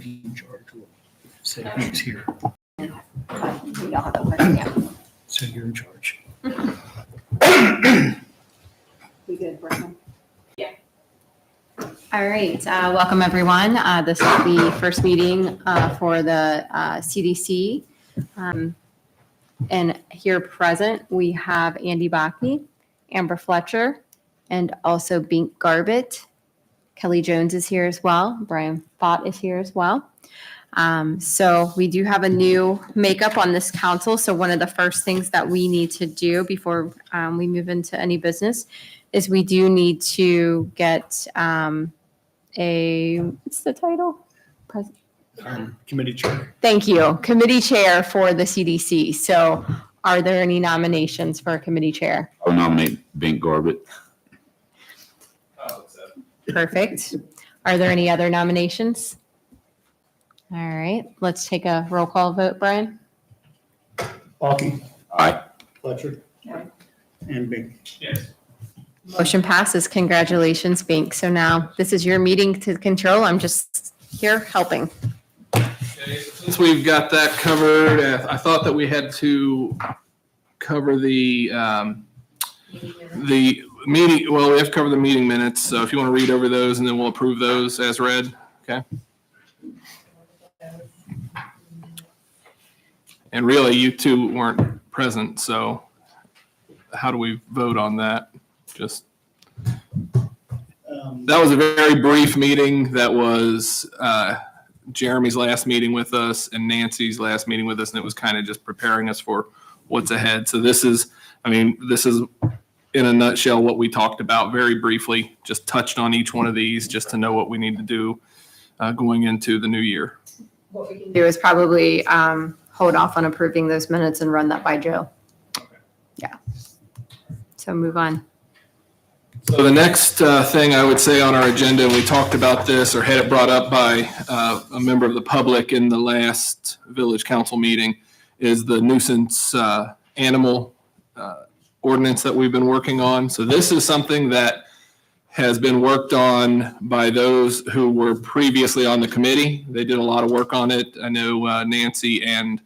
somebody in charge will say who's here. We all have to work, yeah. So you're in charge. We good, Brian? All right, welcome everyone. This is the first meeting for the CDC. And here present, we have Andy Bakke, Amber Fletcher, and also Bink Garbett. Kelly Jones is here as well. Brian Fott is here as well. So we do have a new makeup on this council. So one of the first things that we need to do before we move into any business is we do need to get what's the title? Committee chair. Thank you, committee chair for the CDC. So are there any nominations for a committee chair? I'll nominate Bink Garbett. Perfect. Are there any other nominations? All right, let's take a roll call vote, Brian. Bakke, Aye. Fletcher. Aye. And Bink. Yes. Motion passes. Congratulations, Bink. So now this is your meeting to control. I'm just here helping. Okay, so since we've got that covered, I thought that we had to cover the meeting, well, we have to cover the meeting minutes. So if you want to read over those and then we'll approve those as read, okay? And really, you two weren't present, so how do we vote on that? Just, that was a very brief meeting. That was Jeremy's last meeting with us and Nancy's last meeting with us, and it was kind of just preparing us for what's ahead. So this is in a nutshell what we talked about very briefly, just touched on each one of these just to know what we need to do going into the new year. What we can do is probably hold off on approving those minutes and run that by Joe. Okay. Yeah. So move on. So the next thing I would say on our agenda, and we talked about this or had it brought up by a member of the public in the last village council meeting, is the nuisance animal ordinance that we've been working on. So this is something that has been worked on by those who were previously on the committee. They did a lot of work on it. I know Nancy and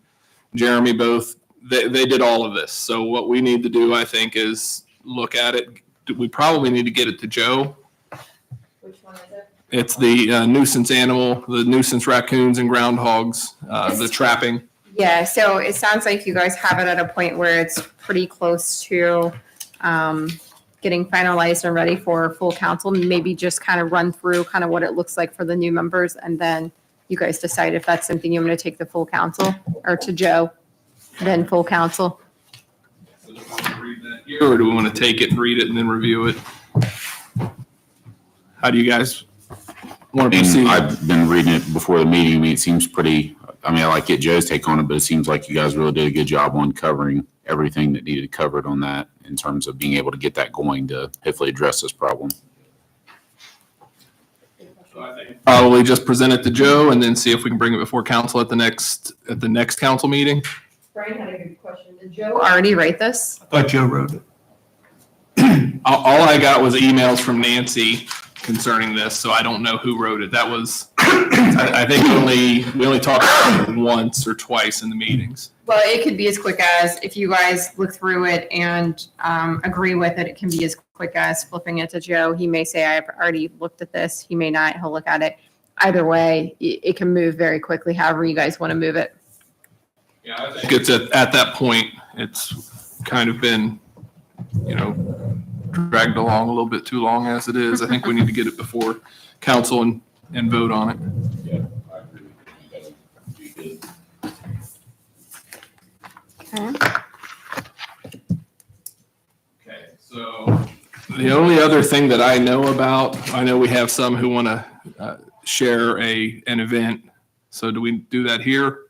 Jeremy both, they did all of this. So what we need to do, I think, is look at it. We probably need to get it to Joe. Which one is it? It's the nuisance animal, the nuisance raccoons and groundhogs, the trapping. Yeah, so it sounds like you guys have it at a point where it's pretty close to getting finalized and ready for full council. Maybe just kind of run through kind of what it looks like for the new members, and then you guys decide if that's something you want to take the full council or to Joe, then full council. So do we want to read that here, or do we want to take it and read it and then review it? How do you guys want to And proceed? I've been reading it before the meeting. I mean, it seems pretty, I like get Joe's take on it, but it seems like you guys really did a good job on covering everything that needed covered on that in terms of being able to get that going to hopefully address this problem. So I think probably just present it to Joe and then see if we can bring it before council at the next council meeting. Brian had a good question. Did Joe already write this? I thought Joe wrote it. All I got was emails from Nancy concerning this, so I don't know who wrote it. That was, I think we only talked about it once or twice in the meetings. Well, it could be as quick as, if you guys look through it and agree with it, it can be as quick as flipping it to Joe. He may say, I've already looked at this. He may not. He'll look at it. Either way, it can move very quickly, however you guys want to move it. Yeah, I think it's at that point, it's kind of been, dragged along a little bit too long as it is. I think we need to get it before council and vote on it. Yeah, I agree. Okay, so the only other thing that I know about, I know we have some who want to share an event. So do we do that here?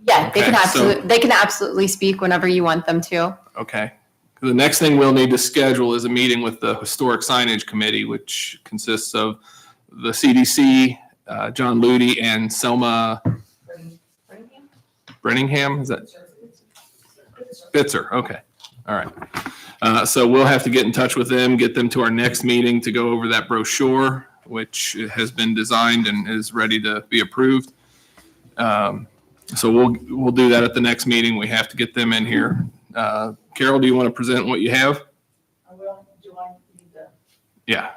Yeah, they can Okay, they can absolutely speak whenever you want them to. Okay. The next thing we'll need to schedule is a meeting with the Historic Signage Committee, which consists of the CDC, John Ludi, and Selma Brenningham. Is that Spitzer? Okay. All right. So we'll have to get in touch with them, get them to our next meeting to go over that brochure, which has been designed and is ready to be approved. So we'll do that at the next meeting. We have to get them in here. Carol, do you want to present what you have? I will, do I need to? Yeah.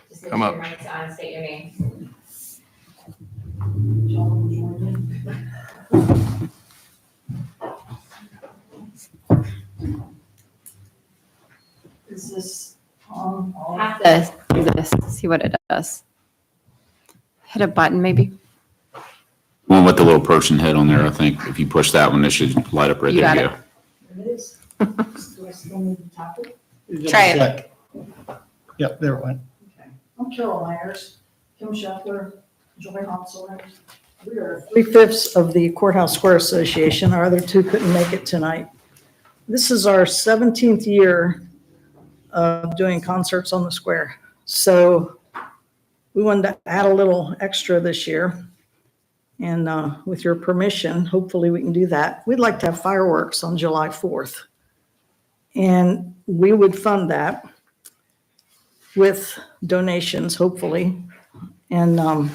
Just Come up. state your name, state your name. John Jordan? Is this on? Have to do this, see what it does. Hit a button, maybe. One with the little person head on there, I think. If you push that one, it should light up right You there. got You it. go. There it is. Do I still need to tap it? Try it. Check. Yep, there it went. Okay. I'm Carol Myers, Kim Scheffler, Joy Hopsler. We are 3/5 of the Courthouse Square Association. Our other two couldn't make it tonight. This is our 17th year of doing concerts on the square. So we wanted to add a little extra this year. And with your permission, hopefully we can do that. We'd like to have fireworks on July 4th. And we would fund that with donations, hopefully. And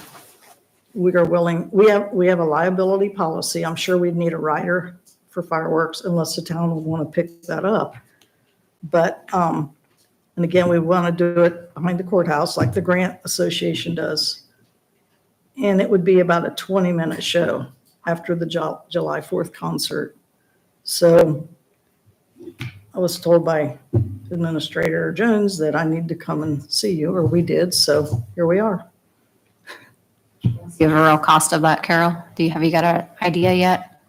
we are willing, we have a liability policy. I'm sure we'd need a rider for fireworks unless the town would want to pick that up. But, and again, we want to do it behind the courthouse like the Grant Association does. And it would be about a 20-minute show after the July 4th concert. So I was told by Administrator Jones that I need to come and see you, or we did, so here we are. Do you have a real cost of that, Carol? Have you got an idea yet?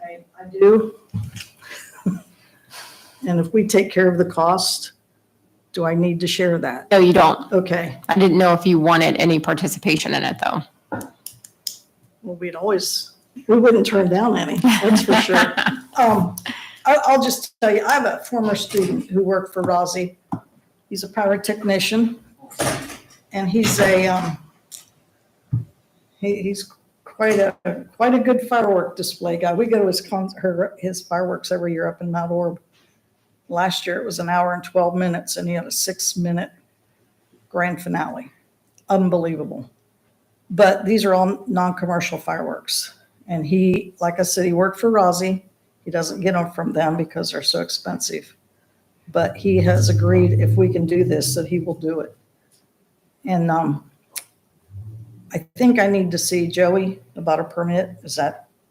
I do. And if we take care of the cost, do I need to share that? No, you don't. Okay, I didn't know if you wanted any participation in it, though. well, we wouldn't turn down any, that's for sure. I'll just tell you, I have a former student who worked for Rozzi. He's a pyrotechnician, and he's he's quite a good firework display guy. We go to his fireworks every year up in Mount Orb. Last year it was 1 hour and 12 minutes, and he had a 6-minute grand finale. Unbelievable. But these are all non-commercial fireworks. And he, like I said, he worked for Rozzi. He doesn't get them from them because they're so expensive. But he has agreed if we can do this, that he will do it. And I think I need to see Joey about a permit.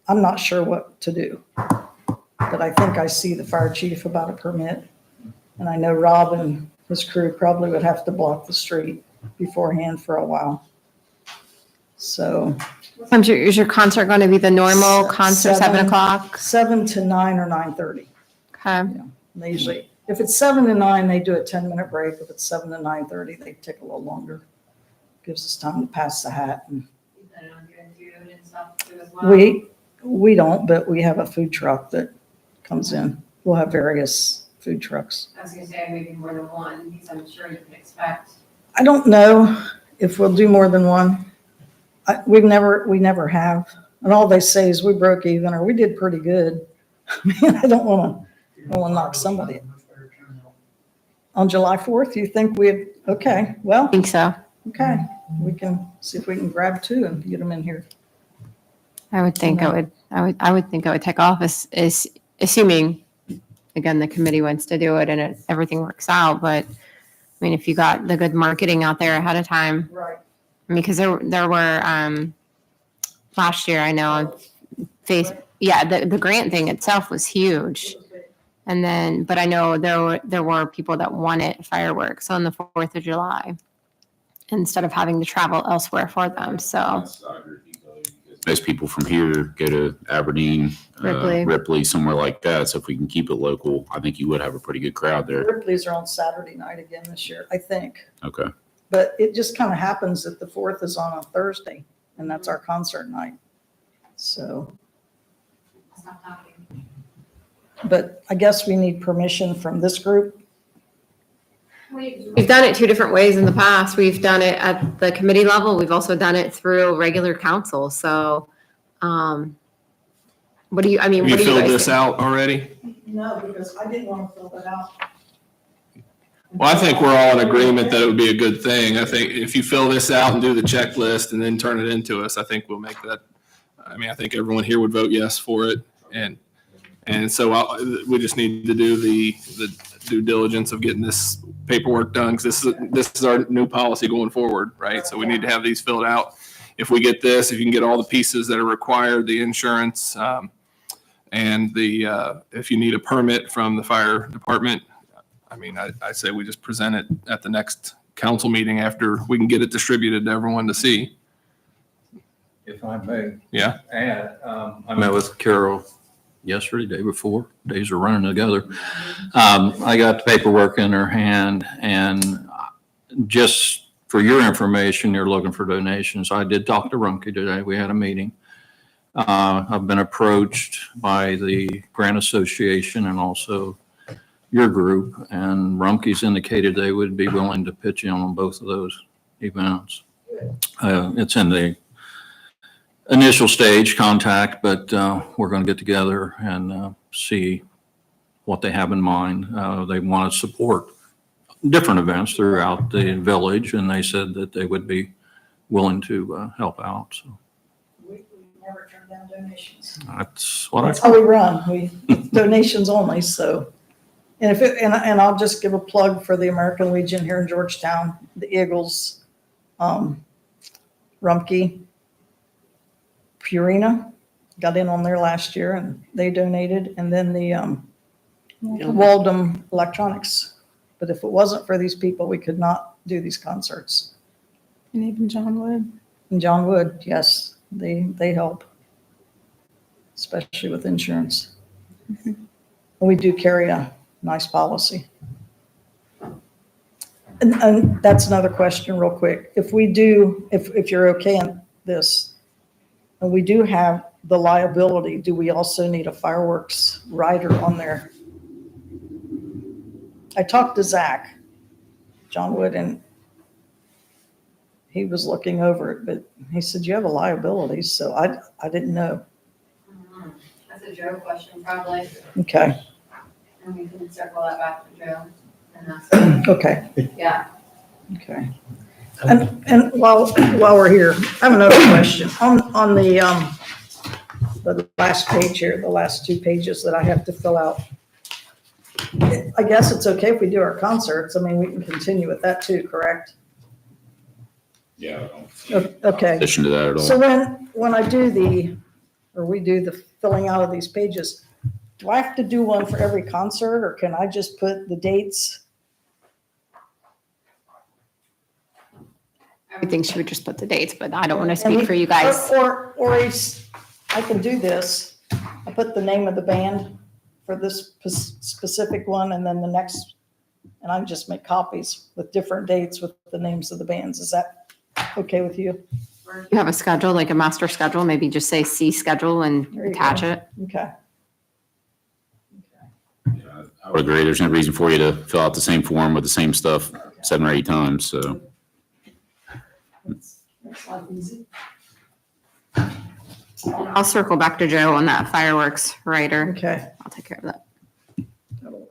I'm not sure what to do. But I think I see the fire chief about a permit. And I know Rob and his crew probably would have to block the street beforehand for a while. So Is your concert going to be the normal concert, 7 o'clock? 7 to 9 or 9:30. Okay. They usually, if it's 7 to 9, they do a 10-minute break. If it's 7 to 9:30, they take a little longer. Gives us time to pass the hat. And You plan on doing food and stuff too as well? we don't, but we have a food truck that comes in. We'll have various food trucks. I was gonna say maybe more than one, because I'm sure you can expect. I don't know if we'll do more than one. We never have. And all they say is we broke even or we did pretty good. I mean, I don't want to knock somebody. On July 4th, you think okay, well, I think so. okay. We can see if we can grab 2 and get them in here. I would think I would think I would take off is assuming, again, the committee wants to do it and everything works out. But I mean, if you got the good marketing out there ahead of time, Right. I mean, because there were last year, I know, the grant thing itself was huge. And then, but I know there were people that wanted fireworks on the 4th of July instead of having to travel elsewhere for them. So Most people from here go to Aberdeen, Ripley, somewhere like that. So if we can keep it local, I think you would have a pretty good crowd there. Ripley's are on Saturday night again this year, I think. Okay. But it just kind of happens that the 4th is on a Thursday and that's our concert night. So, I'll stop talking. but I guess we need permission from this group. we've done it 2 different ways in the past. We've done it at the committee level. We've also done it through regular council. So, what do you Have you guys filled this think? out already? No, because I didn't want to fill that out. Well, I think we're all in agreement that it would be a good thing. I think if you fill this out and do the checklist and then turn it into us, I think we'll make that. I mean, I think everyone here would vote yes for it. And so we just need to do the due diligence of getting this paperwork done, because this is our new policy going forward, right? So we need to have these filled out. If we get this, if you can get all the pieces that are required, the insurance, and if you need a permit from the fire department, I mean, I say we just present it at the next council meeting after we can get it distributed to everyone to see. If I may Yeah. add, I met with Carol yesterday, day before, days are running together. I got the paperwork in her hand, and just for your information, you're looking for donations. I did talk to Rumpke today. We had a meeting. I've been approached by the Grant Association and also your group, and Rumpke's indicated they would be willing to pitch in on both of those events. It's in the initial stage contact, but we're going to get together and see what they have in mind. They want to support different events throughout the village, and they said that they would be willing to help out. So We never turn down donations. that's what That's how we run. We donations only, so. And and I'll just give a plug for the American Legion here in Georgetown, the Eagles, Rumpke, Purina got in on there last year and they donated, and then the Waldom Electronics. But if it wasn't for these people, we could not do these concerts. And even John Wood. And John Wood, yes, they help, especially with insurance. And we do carry a nice policy. And that's another question real quick. If we do, if you're okay on this, and we do have the liability, do we also need a fireworks rider on there? I talked to Zach, John Wood, and he was looking over it, but he said, you have a liability, so I didn't know. That's a Joe question probably, Okay, and we can circle that back to Joe. And that's, okay, yeah. okay. And while we're here, I have another question. On the last page here, the last 2 pages that I have to fill out. I guess it's okay if we do our concerts. I mean, we can continue with that too, correct? Yeah. Okay. Addition to that at all. So when I do we do the filling out of these pages, do I have to do one for every concert, or can I just put the dates? I think she would just put the dates, but I don't want to speak for you guys. Or I can do this. I put the name of the band for this specific one, and then the next, and I just make copies with different dates with the names of the bands. Is that okay with you? You have a schedule, like a master schedule, maybe just say C schedule and There you attach go. it. Okay. I would agree. There's no reason for you to fill out the same form with the same stuff 7 or 8 times, so. Makes life easy. I'll circle back to Joe on that fireworks rider. Okay. I'll take care of that. That'll work.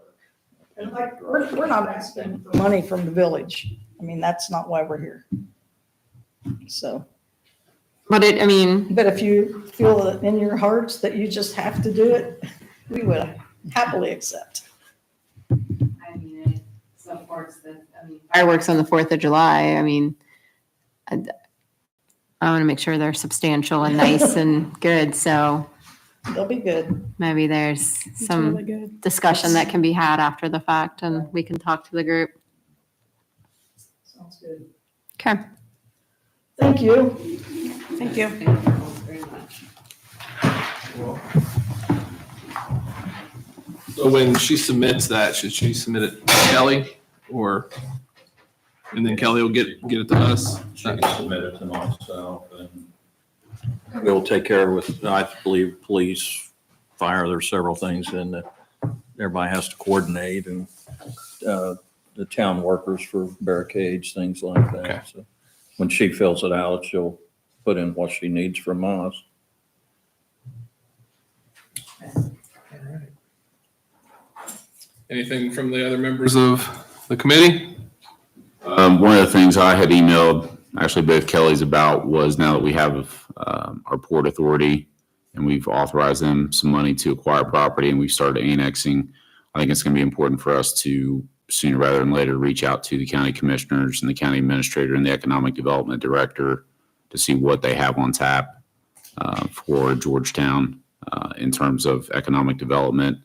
And like, we're not asking for money from the village. I mean, that's not why we're here. So, But I mean, but if you feel that in your hearts that you just have to do it, we would happily accept. I mean, it supports the, fireworks on the 4th of July, I mean, I want to make sure they're substantial and nice and good, so They'll be good. maybe there's It's some really good. discussion that can be had after the fact and we can talk to the group. Sounds good. Okay. Thank you. Thank you. very much. So when she submits that, should she submit it to Kelly or, and then Kelly will get it to us? she can submit it to myself, and we'll take care with, I believe, police, fire, there's several things in that everybody has to coordinate, and the town workers for barricades, things like Okay. that. So when she fills it out, she'll put in what she needs from us. Anything from the other members of The committee? One of the things I had emailed, actually both Kellys about, was now that we have our Port Authority and we've authorized them some money to acquire property and we've started annexing, I think it's going to be important for us to sooner rather than later reach out to the county commissioners and the county administrator and the economic development director to see what they have on tap for Georgetown in terms of economic development.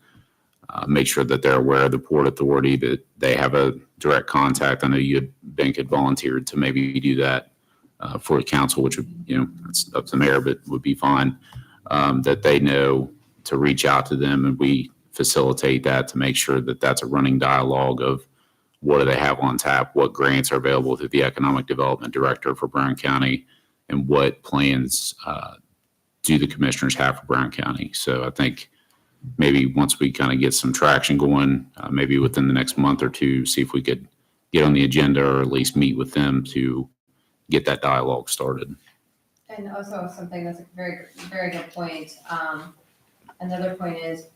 Make sure that they're aware of the Port Authority, that they have a direct contact. I know Bank had volunteered to maybe do that for the council, which would, it's up to the mayor, but would be fine. That they know to reach out to them and we facilitate that to make sure that that's a running dialogue of what do they have on tap, what grants are available through the economic development director for Brown County, and what plans do the commissioners have for Brown County. So I think maybe once we kind of get some traction going, maybe within the next month or two, see if we could get on the agenda or at least meet with them to get that dialogue started. And also something that's a very, very good point. Another point is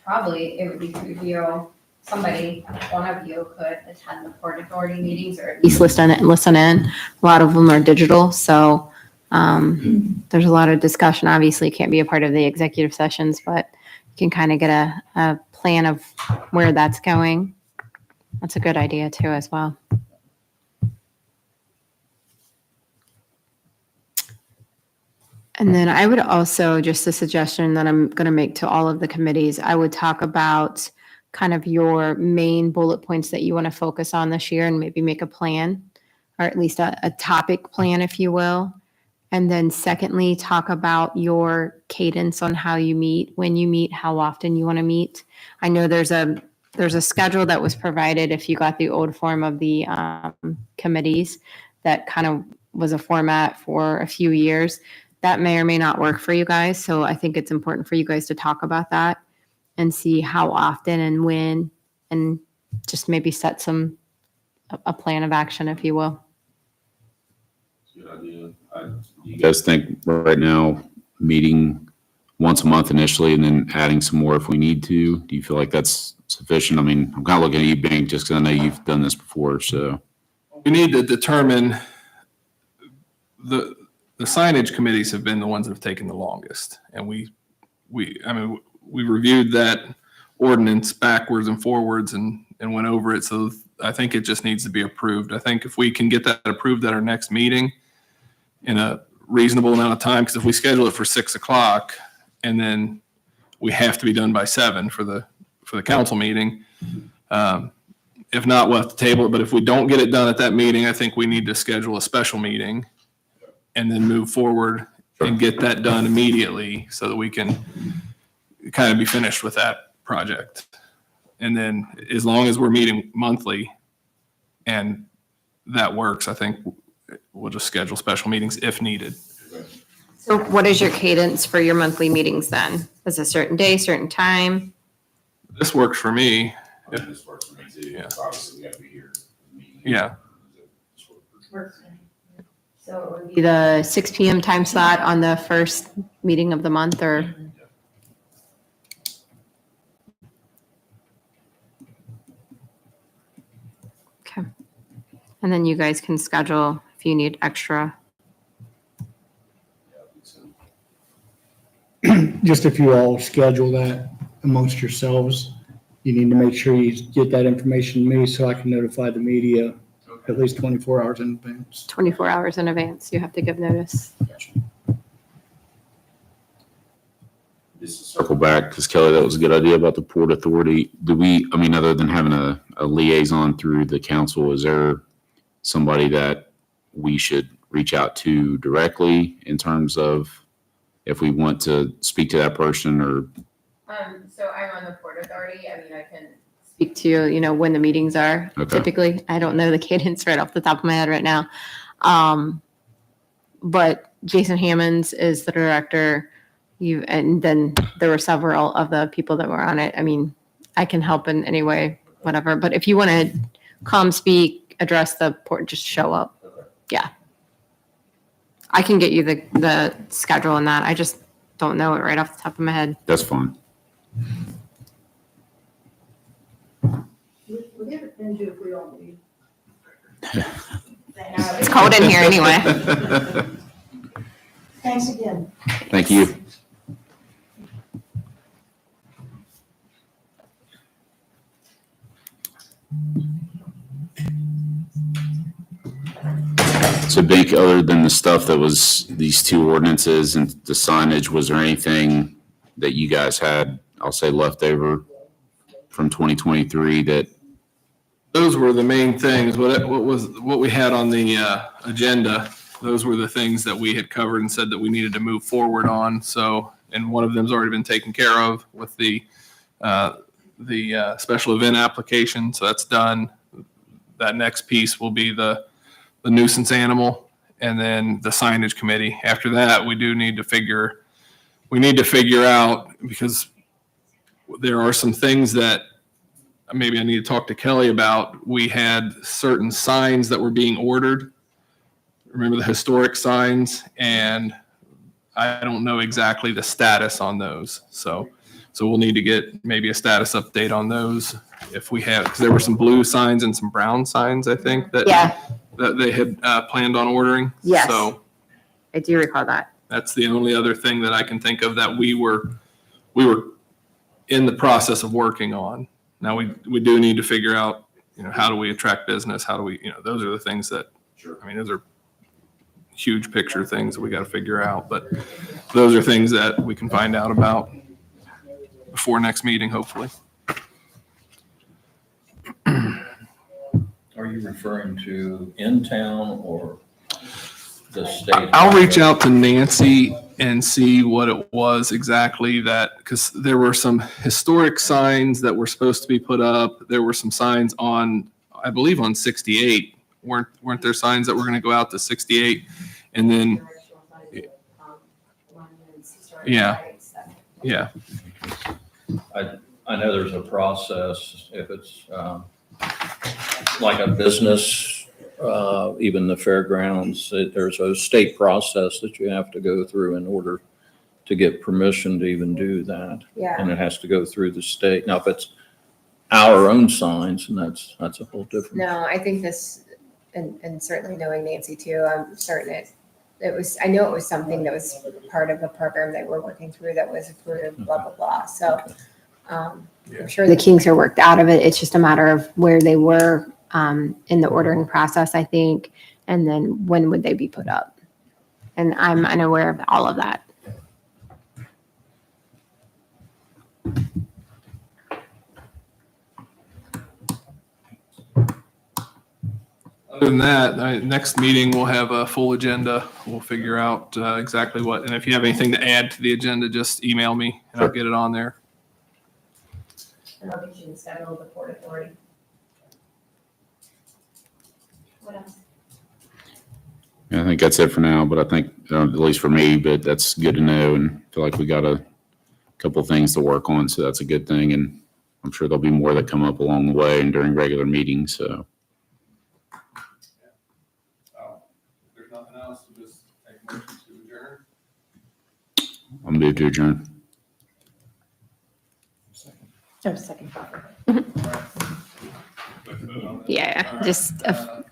probably it would be good if somebody, one of you could attend the Port Authority meetings or At least listen in. A lot of them are digital, so there's a lot of discussion. Obviously, can't be a part of the executive sessions, but you can kind of get a plan of where that's going. That's a good idea too, as well. And then I would also, just a suggestion that I'm going to make to all of the committees, I would talk about kind of your main bullet points that you want to focus on this year and maybe make a plan, or at least a topic plan, if you will. And then secondly, talk about your cadence on how you meet, when you meet, how often you want to meet. I know there's a schedule that was provided if you got the old form of the committees that kind of was a format for a few years. That may or may not work for you guys. So I think it's important for you guys to talk about that and see how often and when, and just maybe set a plan of action, if you will. Good idea. You guys think right now meeting once a month initially and then adding some more if we need to? Do you feel like that's sufficient? I mean, I'm kind of looking at you, Bank, just because I know you've done this before, so. We need to determine the signage committees have been the ones that have taken the longest. And we reviewed that ordinance backwards and forwards and went over it. So I think it just needs to be approved. I think if we can get that approved at our next meeting in a reasonable amount of time, because if we schedule it for 6:00 and then we have to be done by 7 for the council meeting, if not, we'll have to table it. But if we don't get it done at that meeting, I think we need to schedule a special meeting and then move forward and get that done immediately so that we can kind of be finished with that project. And then as long as we're meeting monthly and that works, I think we'll just schedule special meetings if needed. So what is your cadence for your monthly meetings then? Is it a certain day, certain time? This works for me. This works for me too. Yeah. Obviously, we got to be here. Yeah. So it would be the 6 p.m. time slot on the first meeting of the month, or? Okay. And then you guys can schedule if you need extra. Just if you all schedule that amongst yourselves, you need to make sure you get that information to me so I can notify the media at least 24 hours in advance. 24 hours in advance, you have to give notice. Just to circle back, because Kelly, that was a good idea about the Port Authority. Other than having a liaison through the council, is there somebody that we should reach out to directly in terms of if we want to speak to that person, or? So I'm on the Port Authority. I can. Speak to, when the meetings are Okay. typically. I don't know the cadence right off the top of my head right now. But Jason Hammonds is the director. And then there were several of the people that were on it. I can help in any way, whatever. But if you want to come speak, address the port, just show up. Yeah. I can get you the schedule on that. I just don't know it right off the top of my head. That's fine. We have it into if we all meet It's cold in here anyway. Thanks again. Thank you. So Bink, other than the stuff that was these two ordinances and the signage, was there anything that you guys had, I'll say, left over from 2023 that, Those were the main things. What we had on the agenda, those were the things that we had covered and said that we needed to move forward on. So, and one of them's already been taken care of with the special event application. So that's done. That next piece will be the nuisance animal and then the signage committee. After that, we need to figure out, because there are some things that maybe I need to talk to Kelly about. We had certain signs that were being ordered. Remember the historic signs? And I don't know exactly the status on those. So we'll need to get maybe a status update on those if we have, because there were some blue signs and some brown signs, I think, that they had planned on ordering. Yes. So I do recall that. that's the only other thing that I can think of that we were in the process of working on. Now we do need to figure out, how do we attract business? How do we, those are the things that, those are huge picture things that we got to figure out. But those are things that we can find out about before next meeting, hopefully. Are you referring to in town or the state? I'll reach out to Nancy and see what it was exactly because there were some historic signs that were supposed to be put up. There were some signs on, I believe on 68. Weren't there signs that were going to go out to 68? And then, yeah. I know there's a process if it's like a business, even the fairgrounds, there's a state process that you have to go through in order to get permission to even do that. Yeah. And it has to go through the state. Now, if it's our own signs, and that's a whole different. No, I think this, and certainly knowing Nancy too, I'm certain I know it was something that was part of a program they were working through that was approved, blah, blah, blah. So I'm sure the kinks are worked out of it. It's just a matter of where they were in the ordering process, I think, and then when would they be put up? And I'm unaware of all of that. Other than that, next meeting, we'll have a full agenda. We'll figure out exactly what, and if you have anything to add to the agenda, just email me and I'll get it on there. And I'll get you the schedule of the Port Authority. What else? I think that's it for now, but I think, at least for me, but that's good to know, and I feel like we got a couple of things to work on, so that's a good thing, and I'm sure there'll be more that come up along the way and during regular meetings, so. If there's nothing else, we'll just take a motion to adjourn. I'll move to adjourn. Second. Yeah, just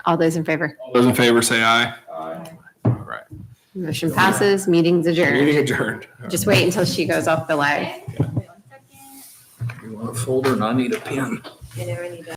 all those in favor. All those in favor say aye. Aye. All right. Motion passes, meeting's adjourned. Meeting adjourned. Just wait until she goes off the lag. You want a folder and I need a pen. I know I need to